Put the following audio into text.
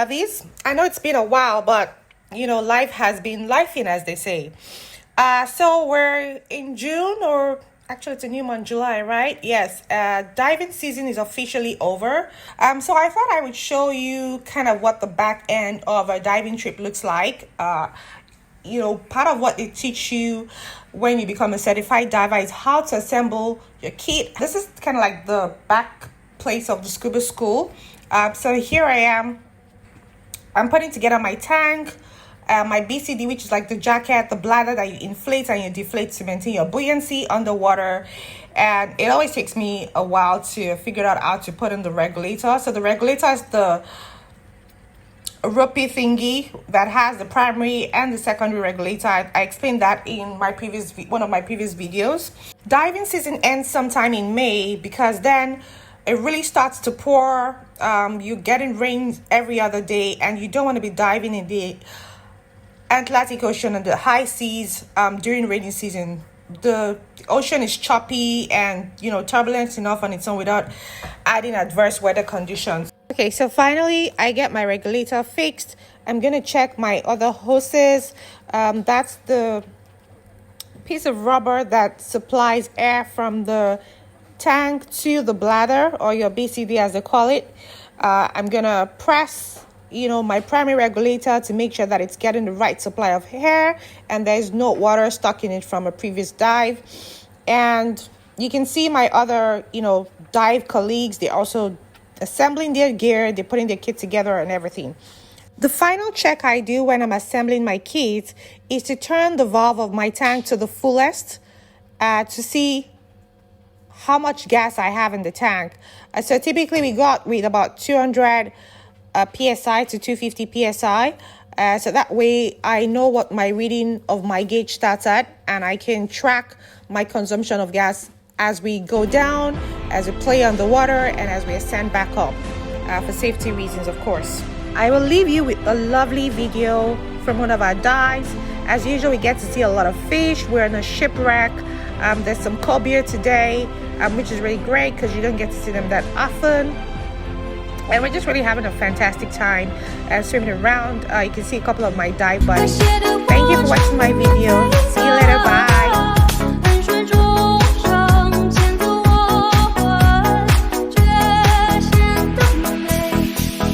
lovies. I know it's been a while, but life has been lifing, as they say. So we're in June, or actually it's a new month, July, right? Yes. Diving season is officially over. So I thought I would show you kind of what the back end of a diving trip looks like. Part of what they teach you when you become a certified diver is how to assemble your kit. This is kind of like the back place of the scuba school. So here I am. I'm putting together my tank, my BCD, which is like the jacket, the bladder that you inflate and you deflate to maintain your buoyancy underwater. And it always takes me a while to figure out how to put in the regulator. So the regulator is the ropey thingy that has the primary and the secondary regulator. I explained that in my one of my previous videos. Diving season ends sometime in May because then it really starts to pour. You're getting rain every other day, and you don't want to be diving in the Atlantic Ocean and the high seas during rainy season. The ocean is choppy and turbulent enough on its own without adding adverse weather conditions. Okay, so finally I get my regulator fixed. I'm gonna check my other hoses. That's the piece of rubber that supplies air from the tank to the bladder, or your BCD as they call it. I'm gonna press my primary regulator to make sure that it's getting the right supply of air and there's no water stuck in it from a previous dive. And you can see my other dive colleagues, they're also assembling their gear, they're putting their kit together and everything. The final check I do when I'm assembling my kit is to turn the valve of my tank to the fullest to see how much gas I have in the tank. So typically we got with about 200 psi to 250 psi. So that way I know what my reading of my gauge starts at, and I can track my consumption of gas as we go down, as we play on the water, and as we ascend back up, for safety reasons, of course. I will leave you with a lovely video from one of our dives. As usual, we get to see a lot of fish. We're in a shipwreck. There's some cobia today, which is really great because you don't get to see them that often. And we're just really having a fantastic time swimming around. You can see a couple of my dive buddies. Thank you for watching my video. See you later. Bye.